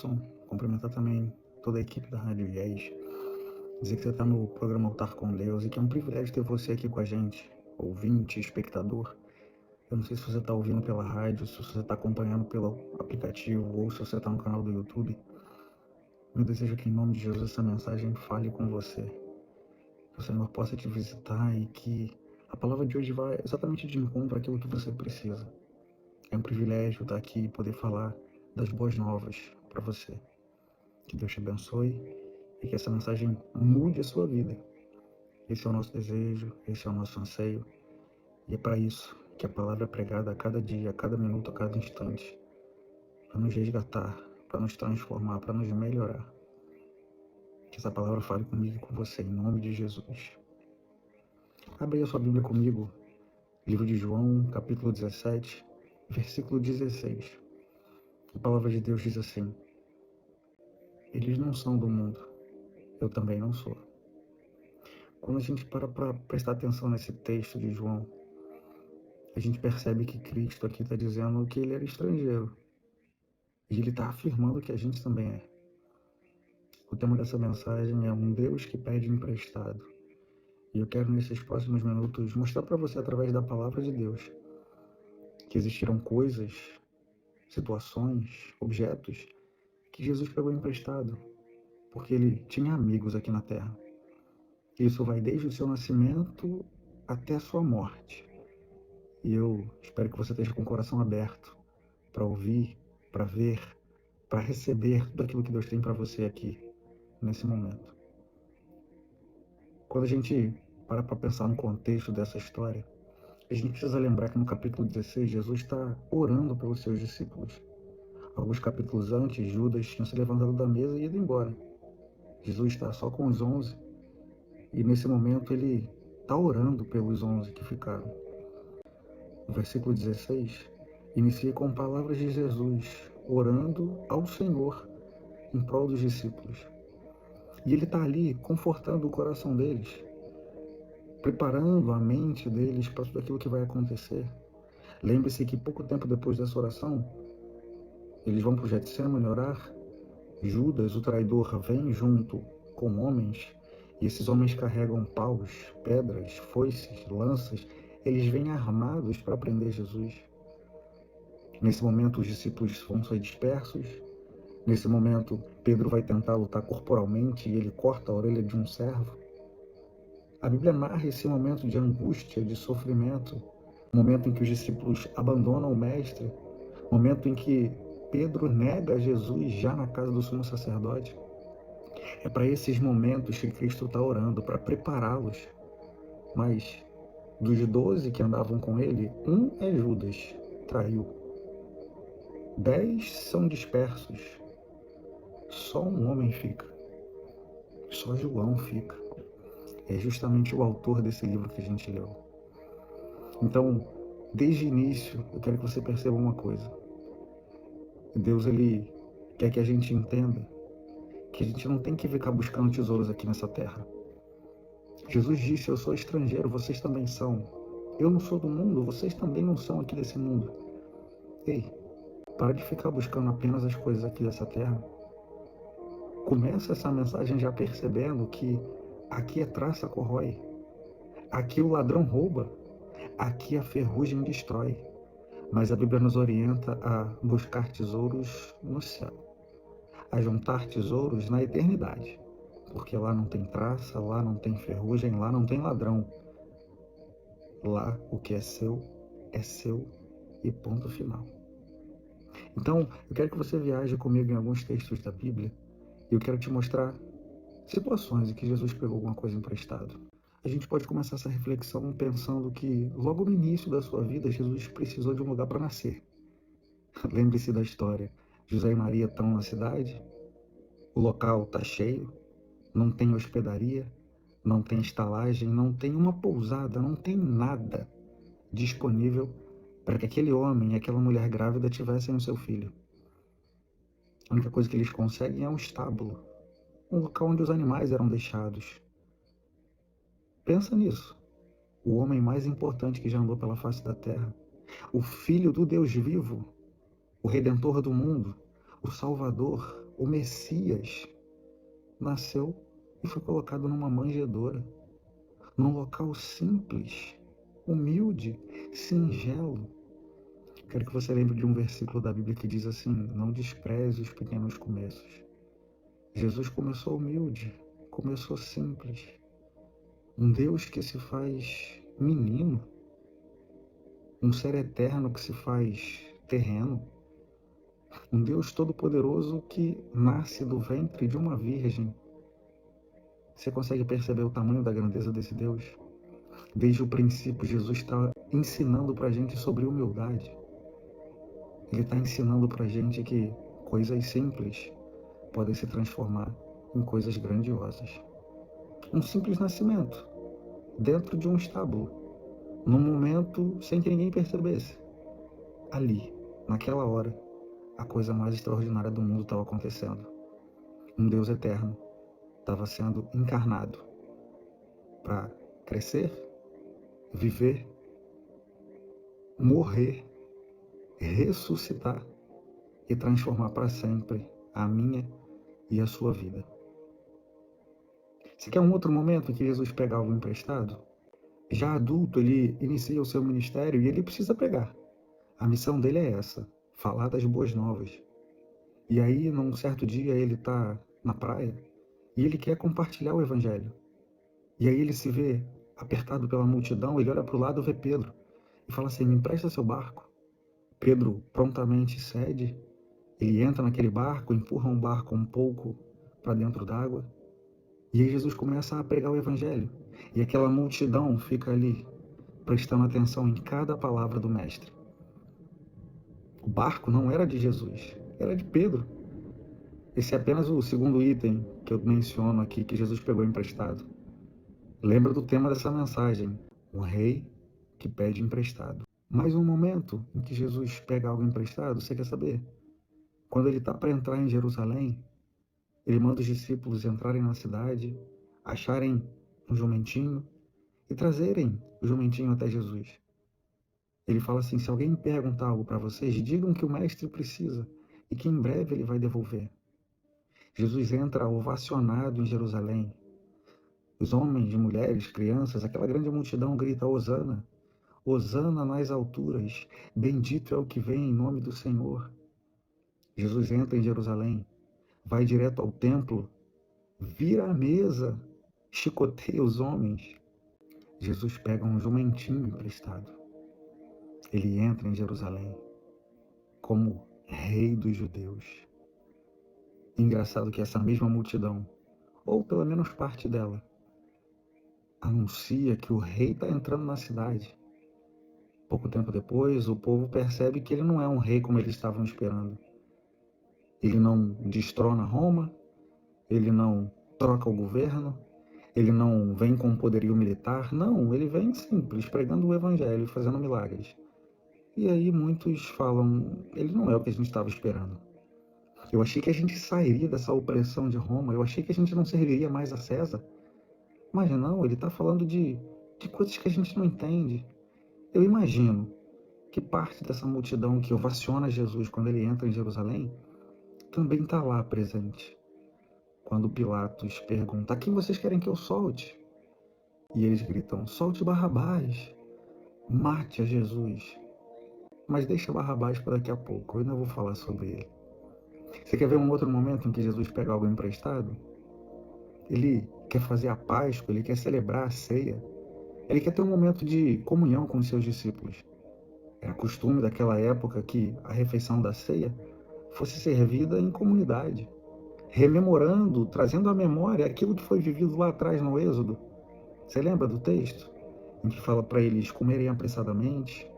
Jefferson, cumprimentar também toda a equipe da Rádio IES, dizer que você está no programa Altar com Deus e que é um privilégio ter você aqui com a gente, ouvinte, espectador. Eu não sei se você está ouvindo pela rádio, se você está acompanhando pelo aplicativo ou se você está no canal do YouTube. Meu desejo é que, em nome de Jesus, essa mensagem fale com você. Que o Senhor possa te visitar e que a palavra de hoje vá exatamente de encontro àquilo que você precisa. É um privilégio estar aqui e poder falar das boas novas para você. Que Deus te abençoe e que essa mensagem mude a sua vida. Esse é o nosso desejo, esse é o nosso anseio. E é para isso que a palavra é pregada a cada dia, a cada minuto, a cada instante. Para nos resgatar, para nos transformar, para nos melhorar. Que essa palavra fale comigo e com você, em nome de Jesus. Abre a sua Bíblia comigo, livro de João, capítulo 17, versículo 16. A palavra de Deus diz assim: eles não são do mundo, eu também não sou. Quando a gente para prestar atenção nesse texto de João, a gente percebe que Cristo aqui está dizendo que ele era estrangeiro. E ele está afirmando que a gente também é. O tema dessa mensagem é um Deus que pede emprestado. E eu quero, nesses próximos minutos, mostrar para você, através da palavra de Deus, que existiram coisas, situações, objetos que Jesus pegou emprestado, porque ele tinha amigos aqui na Terra. Isso vai desde o seu nascimento até a sua morte. E eu espero que você esteja com o coração aberto para ouvir, para ver, para receber tudo aquilo que Deus tem para você aqui, nesse momento. Quando a gente para pensar no contexto dessa história, a gente precisa lembrar que no capítulo 16, Jesus está orando pelos seus discípulos. Alguns capítulos antes, Judas tinha se levantado da mesa e ido embora. Jesus está só com os 11, e nesse momento ele está orando pelos 11 que ficaram. O versículo 16 inicia com palavras de Jesus, orando ao Senhor em prol dos discípulos. E ele está ali confortando o coração deles, preparando a mente deles para tudo aquilo que vai acontecer. Lembre-se que pouco tempo depois dessa oração, eles vão para o Getsemane orar. Judas, o traidor, vem junto com homens, e esses homens carregam paus, pedras, foices, lanças. Eles vêm armados para prender Jesus. Nesse momento, os discípulos vão sair dispersos. Nesse momento, Pedro vai tentar lutar corporalmente e ele corta a orelha de um servo. A Bíblia narra esse momento de angústia, de sofrimento, momento em que os discípulos abandonam o Mestre, momento em que Pedro nega Jesus já na casa do sumo sacerdote. É para esses momentos que Cristo está orando, para prepará-los. Mas dos 12 que andavam com ele, um é Judas, traiu. 10 são dispersos. Só um homem fica. Só João fica. É justamente o autor desse livro que a gente leu. Então, desde o início, eu quero que você perceba uma coisa. Deus, ele quer que a gente entenda que a gente não tem que ficar buscando tesouros aqui nessa terra. Jesus disse: eu sou estrangeiro, vocês também são. Eu não sou do mundo, vocês também não são aqui desse mundo. Ei, para de ficar buscando apenas as coisas aqui dessa terra. Começa essa mensagem já percebendo que aqui a traça corrói, aqui o ladrão rouba, aqui a ferrugem destrói. Mas a Bíblia nos orienta a buscar tesouros no céu, a juntar tesouros na eternidade, porque lá não tem traça, lá não tem ferrugem, lá não tem ladrão. Lá o que é seu e ponto final. Então, eu quero que você viaje comigo em alguns textos da Bíblia e eu quero te mostrar situações em que Jesus pegou alguma coisa emprestada. A gente pode começar essa reflexão pensando que logo no início da sua vida, Jesus precisou de um lugar para nascer. Lembre-se da história. José e Maria estão na cidade, o local está cheio, não tem hospedaria, não tem estalagem, não tem uma pousada, não tem nada disponível para que aquele homem e aquela mulher grávida tivessem o seu filho. A única coisa que eles conseguem é um estábulo, um local onde os animais eram deixados. Pensa nisso. O homem mais importante que já andou pela face da terra, o Filho do Deus vivo, o Redentor do mundo, o Salvador, o Messias, nasceu e foi colocado numa manjedoura, num local simples, humilde, singelo. Quero que você lembre de um versículo da Bíblia que diz assim: não despreze os pequenos começos. Jesus começou humilde, começou simples. Um Deus que se faz menino, um ser eterno que se faz terreno, um Deus todo-poderoso que nasce do ventre de uma virgem. Você consegue perceber o tamanho da grandeza desse Deus? Desde o princípio, Jesus está ensinando para a gente sobre humildade. Ele está ensinando para a gente que coisas simples podem se transformar em coisas grandiosas. Um simples nascimento, dentro de um estábulo, num momento sem que ninguém percebesse. Ali, naquela hora, a coisa mais extraordinária do mundo estava acontecendo. Um Deus eterno estava sendo encarnado para crescer, viver, morrer, ressuscitar e transformar para sempre a minha e a sua vida. Se quer um outro momento em que Jesus pega algo emprestado, já adulto, ele inicia o seu ministério e ele precisa pregar. A missão dele é essa, falar das boas novas. E aí, num certo dia, ele está na praia e ele quer compartilhar o evangelho. E aí ele se vê apertado pela multidão, ele olha para o lado e vê Pedro e fala assim: me empresta seu barco. Pedro prontamente cede, ele entra naquele barco, empurra um barco um pouco para dentro d'água, e aí Jesus começa a pregar o evangelho. E aquela multidão fica ali, prestando atenção em cada palavra do mestre. O barco não era de Jesus, era de Pedro. Esse é apenas o segundo item que eu menciono aqui, que Jesus pegou emprestado. Lembra do tema dessa mensagem, um rei que pede emprestado. Mais um momento em que Jesus pega algo emprestado, você quer saber? Quando ele está para entrar em Jerusalém, ele manda os discípulos entrarem na cidade, acharem um jumentinho e trazerem o jumentinho até Jesus. Ele fala assim: se alguém perguntar algo para vocês, digam que o mestre precisa e que em breve ele vai devolver. Jesus entra ovacionado em Jerusalém. Os homens, mulheres, crianças, aquela grande multidão grita: Hosana, Hosana nas alturas, bendito é o que vem em nome do Senhor. Jesus entra em Jerusalém, vai direto ao templo, vira a mesa, chicoteia os homens. Jesus pega um jumentinho emprestado. Ele entra em Jerusalém como rei dos judeus. Engraçado que essa mesma multidão, ou pelo menos parte dela, anuncia que o rei está entrando na cidade. Pouco tempo depois, o povo percebe que ele não é um rei como eles estavam esperando. Ele não destrona Roma, ele não troca o governo, ele não vem com poderio militar, não, ele vem simples, pregando o evangelho e fazendo milagres. E aí muitos falam: ele não é o que a gente estava esperando. Eu achei que a gente sairia dessa opressão de Roma, eu achei que a gente não serviria mais a César. Mas não, ele está falando de coisas que a gente não entende. Eu imagino que parte dessa multidão que ovaciona Jesus quando ele entra em Jerusalém também está lá presente. Quando Pilatos pergunta: a quem vocês querem que eu solte? E eles gritam: solte Barrabás, mate a Jesus. Mas deixa Barrabás para daqui a pouco, eu ainda vou falar sobre ele. Você quer ver um outro momento em que Jesus pega algo emprestado? Ele quer fazer a Páscoa, ele quer celebrar a ceia. Ele quer ter um momento de comunhão com os seus discípulos. Era costume daquela época que a refeição da ceia fosse servida em comunidade, rememorando, trazendo à memória aquilo que foi vivido lá atrás no Êxodo. Você lembra do texto? Em que fala para eles comerem apressadamente,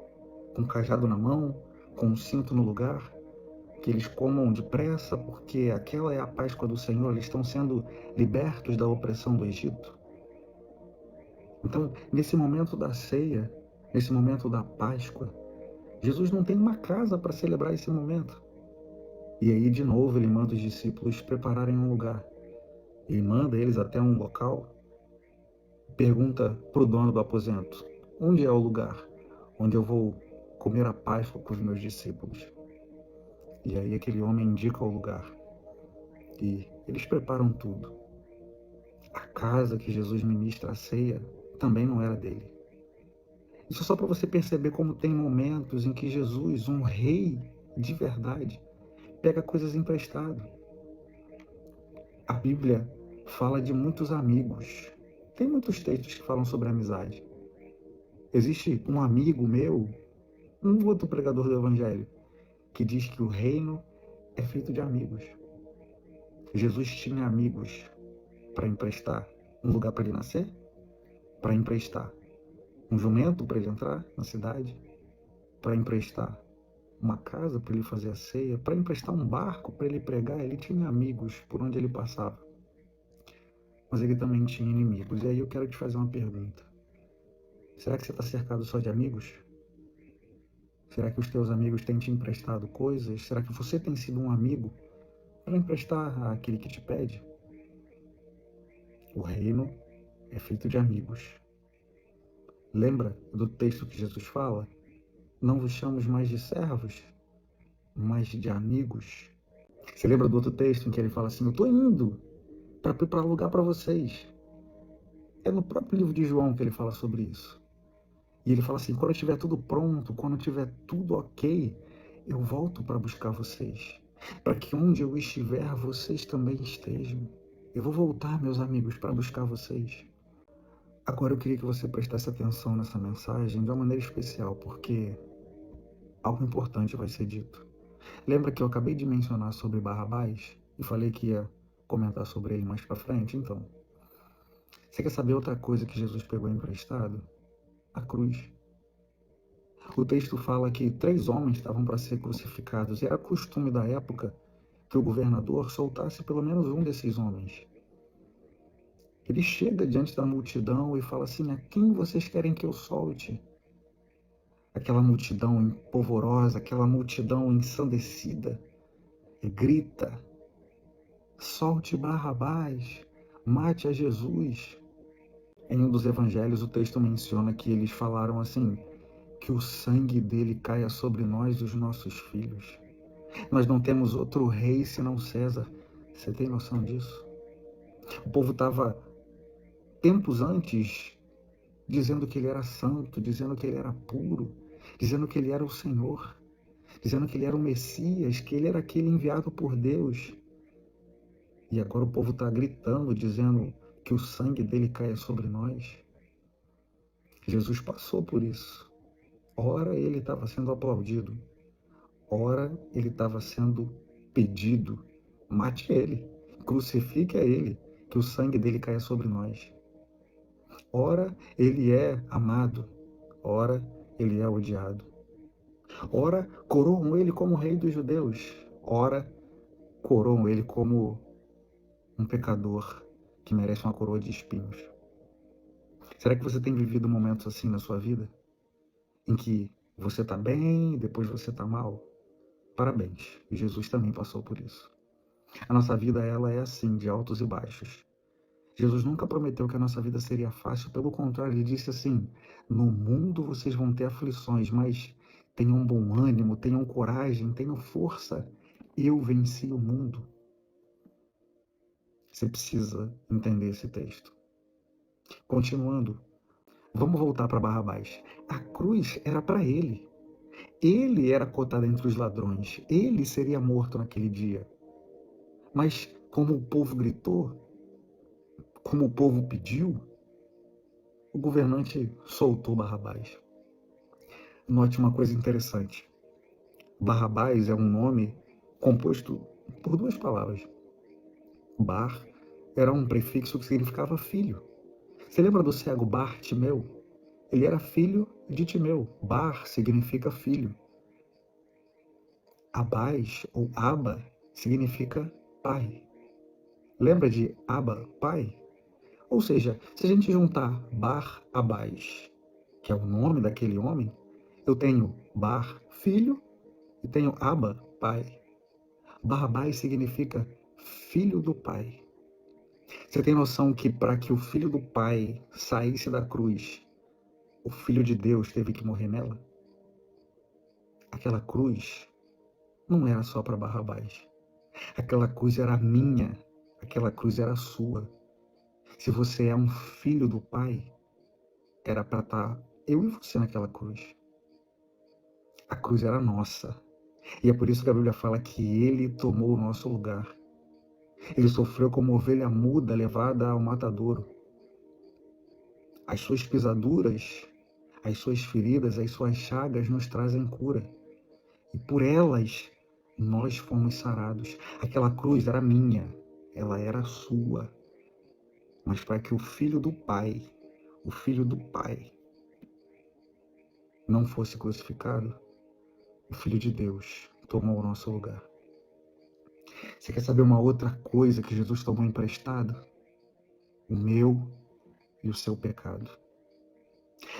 com o cajado na mão, com o cinto no lugar, que eles comam depressa, porque aquela é a Páscoa do Senhor, eles estão sendo libertos da opressão do Egito. Então, nesse momento da ceia, nesse momento da Páscoa, Jesus não tem uma casa para celebrar esse momento. E aí, de novo, ele manda os discípulos prepararem um lugar. Ele manda eles até um local, pergunta para o dono do aposento: onde é o lugar onde eu vou comer a Páscoa com os meus discípulos? E aí aquele homem indica o lugar. e eles preparam tudo. A casa que Jesus ministra a ceia também não era dele. Isso é só para você perceber como tem momentos em que Jesus, um rei de verdade, pega coisas emprestadas. A Bíblia fala de muitos amigos. Tem muitos textos que falam sobre amizade. Existe um amigo meu, um outro pregador do Evangelho, que diz que o reino é feito de amigos. Jesus tinha amigos para emprestar um lugar para ele nascer, para emprestar um jumento para ele entrar na cidade, para emprestar uma casa para ele fazer a ceia, para emprestar um barco para ele pregar. Ele tinha amigos por onde ele passava. Mas ele também tinha inimigos. E aí eu quero te fazer uma pergunta. Será que você está cercado só de amigos? Será que os teus amigos têm te emprestado coisas? Será que você tem sido um amigo para emprestar àquele que te pede? O reino é feito de amigos. Lembra do texto que Jesus fala? Não vos chamamos mais de servos, mas de amigos. Você lembra do outro texto em que ele fala assim, eu estou indo para preparar lugar para vocês. É no próprio livro de João que ele fala sobre isso. E ele fala assim, quando tiver tudo pronto, quando tiver tudo ok, eu volto para buscar vocês. Para que onde eu estiver, vocês também estejam. Eu vou voltar, meus amigos, para buscar vocês. Agora eu queria que você prestasse atenção nessa mensagem de uma maneira especial, porque algo importante vai ser dito. Lembra que eu acabei de mencionar sobre Barrabás e falei que ia comentar sobre ele mais para frente? Então, você quer saber outra coisa que Jesus pegou emprestado? A cruz. O texto fala que 3 homens estavam para ser crucificados e era costume da época que o governador soltasse pelo menos um desses homens. Ele chega diante da multidão e fala assim, a quem vocês querem que eu solte? Aquela multidão empolvorosa, aquela multidão ensandecida, grita, solte Barrabás, mate a Jesus. Em um dos evangelhos o texto menciona que eles falaram assim, que o sangue dele caia sobre nós e os nossos filhos. Nós não temos outro rei senão César. Você tem noção disso? O povo estava, tempos antes, dizendo que ele era santo, dizendo que ele era puro, dizendo que ele era o Senhor, dizendo que ele era o Messias, que ele era aquele enviado por Deus. E agora o povo está gritando, dizendo que o sangue dele caia sobre nós. Jesus passou por isso. Ora ele estava sendo aplaudido, ora ele estava sendo pedido, mate ele, crucifique a ele, que o sangue dele caia sobre nós. Ora ele é amado, ora ele é odiado. Ora coroam ele como rei dos judeus, ora coroam ele como um pecador que merece uma coroa de espinhos. Será que você tem vivido momentos assim na sua vida? Em que você está bem e depois você está mal? Parabéns, Jesus também passou por isso. A nossa vida, ela é assim, de altos e baixos. Jesus nunca prometeu que a nossa vida seria fácil, pelo contrário, ele disse assim, no mundo vocês vão ter aflições, mas tenham bom ânimo, tenham coragem, tenham força. Eu venci o mundo. Você precisa entender esse texto. Continuando, vamos voltar para Barrabás. A cruz era para ele. Ele era cotado entre os ladrões. Ele seria morto naquele dia. Mas como o povo gritou, como o povo pediu, o governante soltou Barrabás. Note uma coisa interessante. Barrabás é um nome composto por 2 palavras. Bar era um prefixo que significava filho. Você lembra do cego Bartimeu? Ele era filho de Timeu. Bar significa filho. Abás, ou Aba, significa pai. Lembra de Aba, pai? Ou seja, se a gente juntar Bar-Abás, que é o nome daquele homem, eu tenho Bar, filho, e tenho Aba, pai. Barrabás significa filho do pai. Você tem noção que para que o filho do pai saísse da cruz, o filho de Deus teve que morrer nela? Aquela cruz não era só para Barrabás. Aquela cruz era minha, aquela cruz era sua. Se você é um filho do Pai, era para estar eu e você naquela cruz. A cruz era nossa. E é por isso que a Bíblia fala que ele tomou o nosso lugar. Ele sofreu como ovelha muda levada ao matadouro. As suas pisaduras, as suas feridas, as suas chagas nos trazem cura. E por elas nós fomos sarados. Aquela cruz era minha, ela era sua. Mas para que o Filho do Pai não fosse crucificado, o Filho de Deus tomou o nosso lugar. Você quer saber uma outra coisa que Jesus tomou emprestado? O meu e o seu pecado.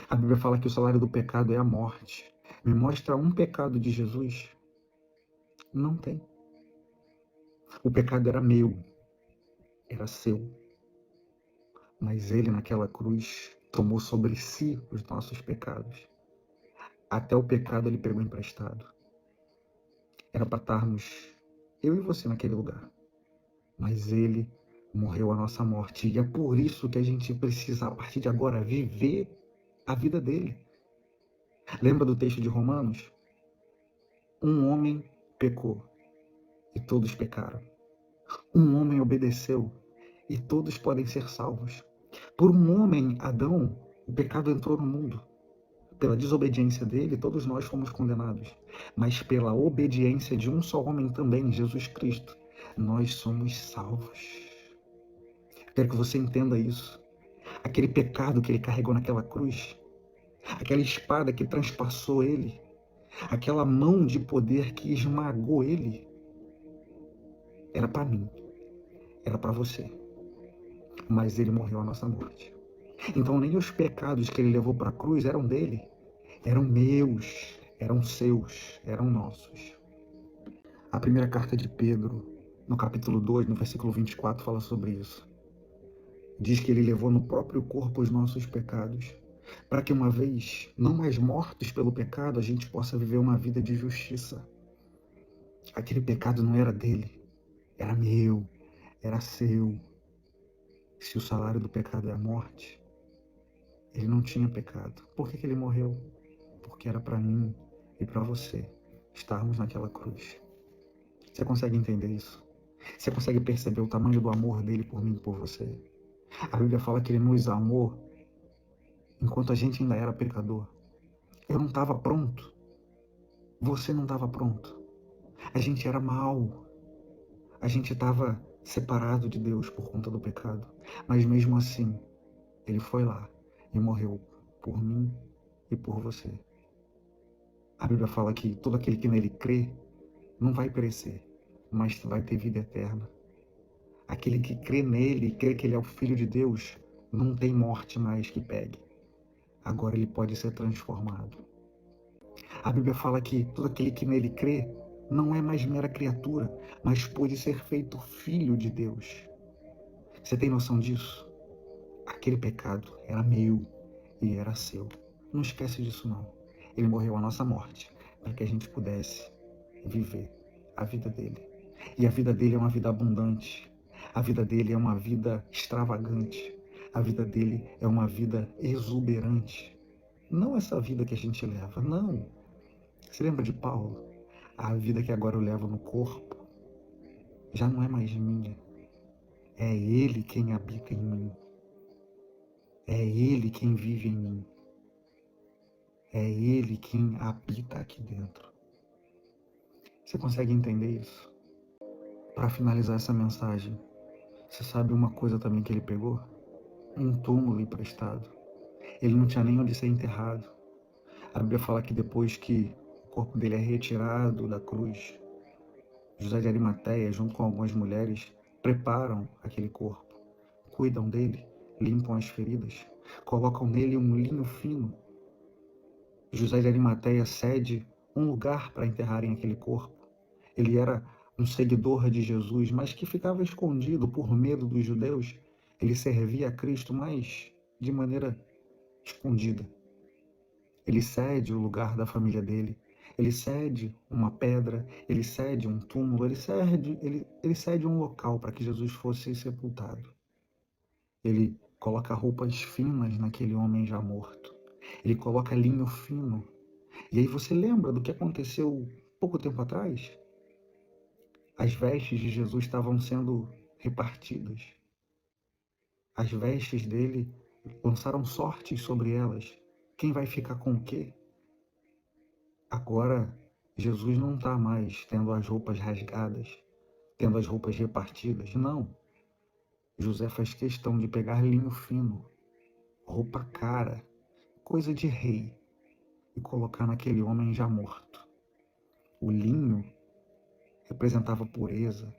A Bíblia fala que o salário do pecado é a morte. Me mostra um pecado de Jesus? Não tem. O pecado era meu, era seu. Mas ele naquela cruz tomou sobre si os nossos pecados. Até o pecado ele pegou emprestado. Era para estarmos eu e você naquele lugar. Mas ele morreu a nossa morte. E é por isso que a gente precisa, a partir de agora, viver a vida dele. Lembra do texto de Romanos? Um homem pecou e todos pecaram. Um homem obedeceu e todos podem ser salvos. Por um homem, Adão, o pecado entrou no mundo. Pela desobediência dele, todos nós fomos condenados. Mas pela obediência de um só homem também, Jesus Cristo, nós somos salvos. Quero que você entenda isso. Aquele pecado que ele carregou naquela cruz, aquela espada que transpassou ele, aquela mão de poder que esmagou ele, era para mim, era para você. Mas ele morreu a nossa morte. Então nem os pecados que ele levou para a cruz eram dele, eram meus, eram seus, eram nossos. A primeira carta de Pedro, no capítulo 2, no versículo 24, fala sobre isso. Diz que ele levou no próprio corpo os nossos pecados, para que uma vez, não mais mortos pelo pecado, a gente possa viver uma vida de justiça. Aquele pecado não era dele, era meu, era seu. Se o salário do pecado é a morte, ele não tinha pecado. Por que ele morreu? Porque era para mim e para você estarmos naquela cruz. Você consegue entender isso? Você consegue perceber o tamanho do amor dele por mim e por você? A Bíblia fala que ele nos amou enquanto a gente ainda era pecador. Eu não estava pronto. Você não estava pronto. A gente era mau. A gente estava separado de Deus por conta do pecado. Mas mesmo assim, ele foi lá e morreu por mim e por você. A Bíblia fala que todo aquele que nele crê não vai perecer, mas vai ter vida eterna. Aquele que crê nele, crê que ele é o Filho de Deus, não tem morte mais que pegue. Agora ele pode ser transformado. A Bíblia fala que todo aquele que nele crê não é mais mera criatura, mas pode ser feito filho de Deus. Você tem noção disso? Aquele pecado era meu e era seu. Não esquece disso não. Ele morreu a nossa morte para que a gente pudesse viver a vida dele. E a vida dele é uma vida abundante. A vida dele é uma vida extravagante. A vida dele é uma vida exuberante. Não essa vida que a gente leva, não. Você lembra de Paulo? A vida que agora eu levo no corpo já não é mais minha. É ele quem habita em mim. É ele quem vive em mim. É ele quem habita aqui dentro. Você consegue entender isso? Para finalizar essa mensagem, você sabe uma coisa também que ele pegou? Um túmulo emprestado. Ele não tinha nem onde ser enterrado. A Bíblia fala que depois que o corpo dele é retirado da cruz, José de Arimateia, junto com algumas mulheres, preparam aquele corpo, cuidam dele, limpam as feridas, colocam nele um linho fino. José de Arimateia cede um lugar para enterrarem aquele corpo. Ele era um seguidor de Jesus, mas que ficava escondido por medo dos judeus. Ele servia a Cristo, mas de maneira escondida. Ele cede o lugar da família dele. Ele cede uma pedra, ele cede um túmulo, ele cede um local para que Jesus fosse sepultado. Ele coloca roupas finas naquele homem já morto. Ele coloca linho fino. E aí você lembra do que aconteceu pouco tempo atrás? As vestes de Jesus estavam sendo repartidas. As vestes dele lançaram sortes sobre elas. Quem vai ficar com o quê? Agora, Jesus não está mais tendo as roupas rasgadas, tendo as roupas repartidas. Não. José faz questão de pegar linho fino, roupa cara, coisa de rei, e colocar naquele homem já morto. O linho representava pureza,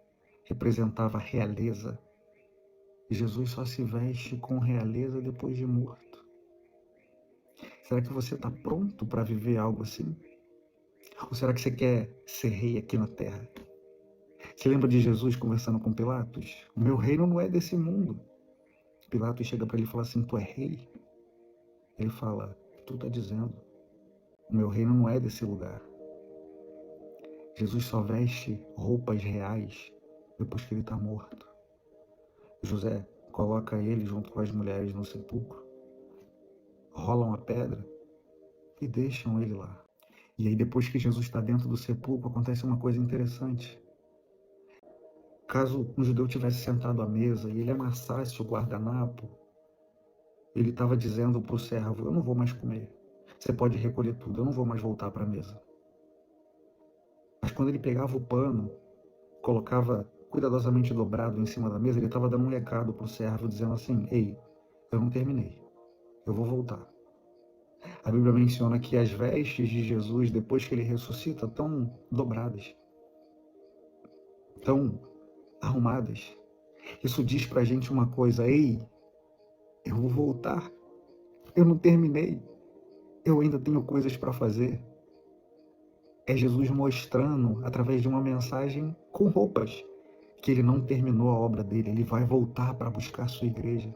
representava realeza. E Jesus só se veste com realeza depois de morto. Será que você está pronto para viver algo assim? Ou será que você quer ser rei aqui na terra? Você lembra de Jesus conversando com Pilatos? O meu reino não é desse mundo. Pilatos chega para ele e fala assim, tu é rei? Ele fala, tu está dizendo, o meu reino não é desse lugar. Jesus só veste roupas reais depois que ele está morto. José coloca ele junto com as mulheres no sepulcro, rolam a pedra e deixam ele lá. E aí depois que Jesus está dentro do sepulcro, acontece uma coisa interessante. Caso um judeu tivesse sentado à mesa e ele amassasse o guardanapo, ele estava dizendo para o servo, eu não vou mais comer. Você pode recolher tudo, eu não vou mais voltar para a mesa. Mas quando ele pegava o pano, colocava cuidadosamente dobrado em cima da mesa, ele estava dando um recado para o servo, dizendo assim, ei, eu não terminei, eu vou voltar. A Bíblia menciona que as vestes de Jesus, depois que ele ressuscita, estão dobradas, estão arrumadas. Isso diz para a gente uma coisa, ei, eu vou voltar, eu não terminei, eu ainda tenho coisas para fazer. É Jesus mostrando, através de uma mensagem com roupas, que ele não terminou a obra dele, ele vai voltar para buscar a sua igreja.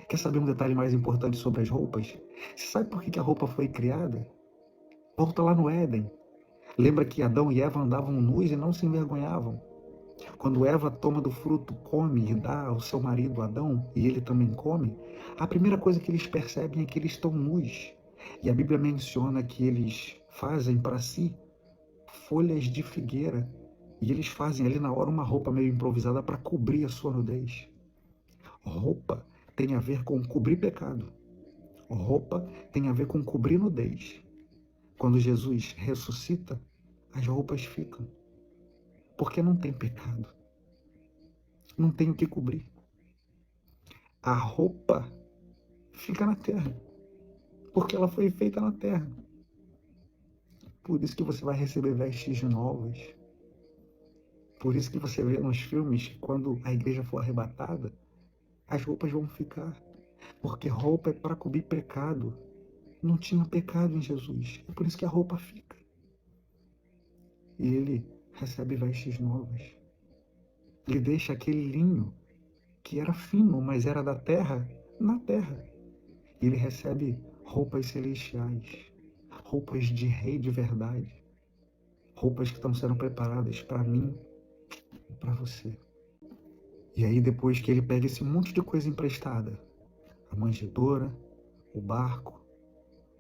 Quer saber um detalhe mais importante sobre as roupas? Você sabe por que a roupa foi criada? Volta lá no Éden. Lembra que Adão e Eva andavam nus e não se envergonhavam? Quando Eva toma do fruto, come e dá ao seu marido Adão, e ele também come, a primeira coisa que eles percebem é que eles estão nus. E a Bíblia menciona que eles fazem para si folhas de figueira, e eles fazem ali na hora uma roupa meio improvisada para cobrir a sua nudez. Roupa tem a ver com cobrir pecado. Roupa tem a ver com cobrir nudez. Quando Jesus ressuscita, as roupas ficam. Porque não tem pecado. Não tem o que cobrir. A roupa fica na terra. Porque ela foi feita na terra. Por isso que você vai receber vestes novas. Por isso que você vê nos filmes que quando a igreja for arrebatada, as roupas vão ficar. Porque roupa é para cobrir pecado. Não tinha pecado em Jesus. É por isso que a roupa fica. E ele recebe vestes novas. Ele deixa aquele linho que era fino, mas era da terra, na terra. E ele recebe roupas celestiais, roupas de rei de verdade, roupas que estão sendo preparadas para mim e para você. E aí depois que ele pega esse monte de coisa emprestada, a manjedoura, o barco,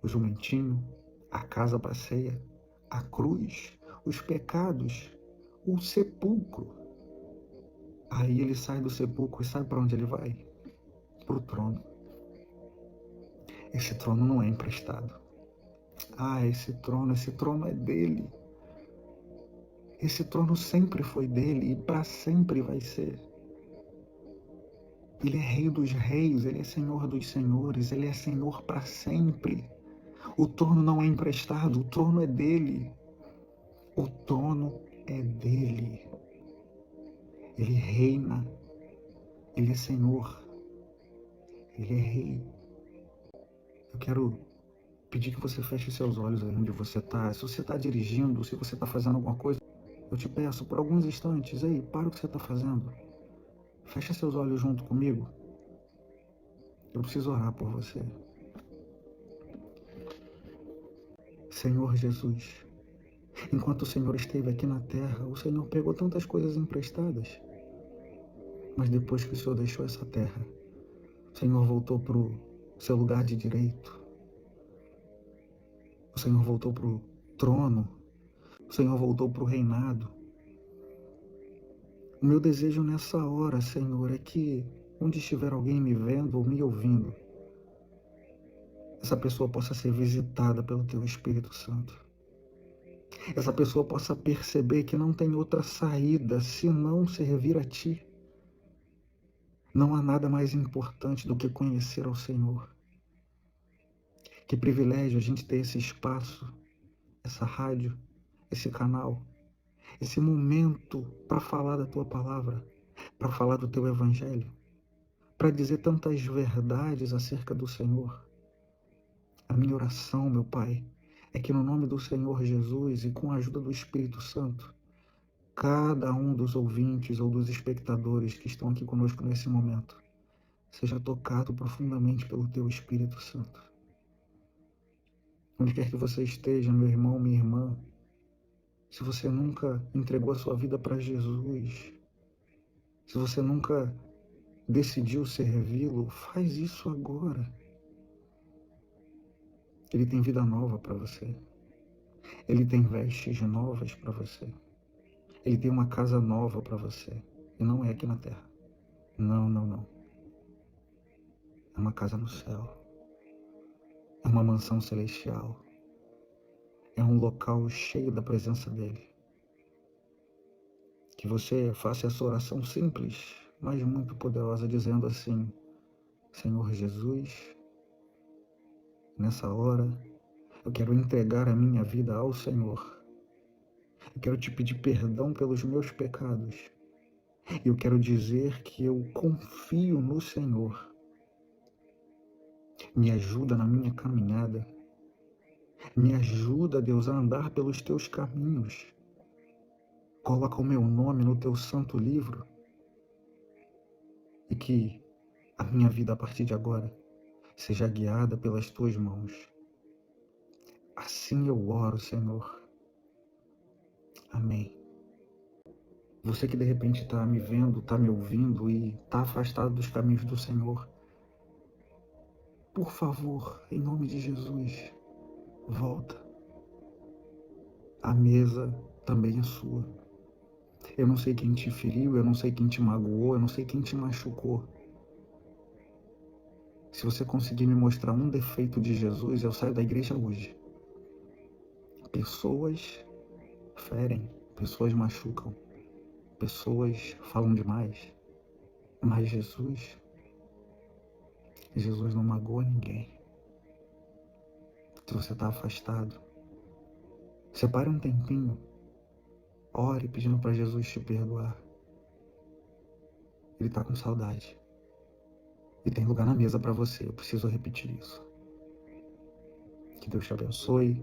o jumentinho, a casa para ceia, a cruz, os pecados, o sepulcro. Aí ele sai do sepulcro e sabe para onde ele vai? Para o trono. Esse trono não é emprestado. Esse trono é dele. Esse trono sempre foi dele e para sempre vai ser. Ele é rei dos reis, ele é senhor dos senhores, ele é senhor para sempre. O trono não é emprestado, o trono é dele. O trono é dele. Ele reina, ele é senhor, ele é rei. Eu quero pedir que você feche seus olhos aí onde você está. Se você está dirigindo, se você está fazendo alguma coisa, eu te peço por alguns instantes, ei, para o que você está fazendo. Fecha seus olhos junto comigo. Eu preciso orar por você. Senhor Jesus, Enquanto o Senhor esteve aqui na terra, o Senhor pegou tantas coisas emprestadas. Mas depois que o Senhor deixou essa terra, o Senhor voltou para o seu lugar de direito. O Senhor voltou para o trono. O Senhor voltou para o reinado. O meu desejo nessa hora, Senhor, é que onde estiver alguém me vendo ou me ouvindo, essa pessoa possa ser visitada pelo Teu Espírito Santo. Essa pessoa possa perceber que não tem outra saída senão servir a Ti. Não há nada mais importante do que conhecer ao Senhor. Que privilégio a gente ter esse espaço, essa rádio, esse canal, esse momento para falar da Tua palavra, para falar do Teu Evangelho, para dizer tantas verdades acerca do Senhor. A minha oração, meu Pai, é que no nome do Senhor Jesus e com a ajuda do Espírito Santo, cada um dos ouvintes ou dos espectadores que estão aqui conosco nesse momento seja tocado profundamente pelo Teu Espírito Santo. Onde quer que você esteja, meu irmão, minha irmã, se você nunca entregou a sua vida para Jesus, se você nunca decidiu servi-lo, faz isso agora. Ele tem vida nova para você. Ele tem vestes novas para você. Ele tem uma casa nova para você. E não é aqui na terra. Não, não, não. É uma casa no céu. É uma mansão celestial. É um local cheio da presença dele. Que você faça essa oração simples, mas muito poderosa, dizendo assim: Senhor Jesus, nessa hora, eu quero entregar a minha vida ao Senhor. Eu quero te pedir perdão pelos meus pecados. E eu quero dizer que eu confio no Senhor. Me ajuda na minha caminhada. Me ajuda, Deus, a andar pelos teus caminhos. Coloca o meu nome no teu santo livro. E que a minha vida a partir de agora seja guiada pelas tuas mãos. Assim eu oro, Senhor. Amém. Você que de repente está me vendo, está me ouvindo e está afastado dos caminhos do Senhor, por favor, em nome de Jesus, volta. A mesa também é sua. Eu não sei quem te feriu, eu não sei quem te magoou, eu não sei quem te machucou. Se você conseguir me mostrar um defeito de Jesus, eu saio da igreja hoje. Pessoas ferem, pessoas machucam, pessoas falam demais. Mas Jesus não magoa ninguém. Se você está afastado, separe um tempinho, ore pedindo para Jesus te perdoar. Ele está com saudade. E tem lugar na mesa para você, eu preciso repetir isso. Que Deus te abençoe,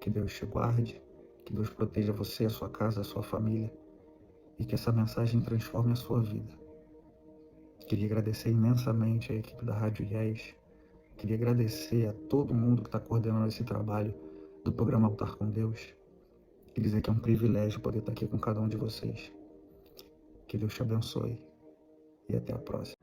que Deus te guarde, que Deus proteja você, a sua casa, a sua família, e que essa mensagem transforme a sua vida. Queria agradecer imensamente a equipe da Rádio IES, queria agradecer a todo mundo que está coordenando esse trabalho do programa Altar com Deus, e dizer que é um privilégio poder estar aqui com cada um de vocês. Que Deus te abençoe e até a próxima.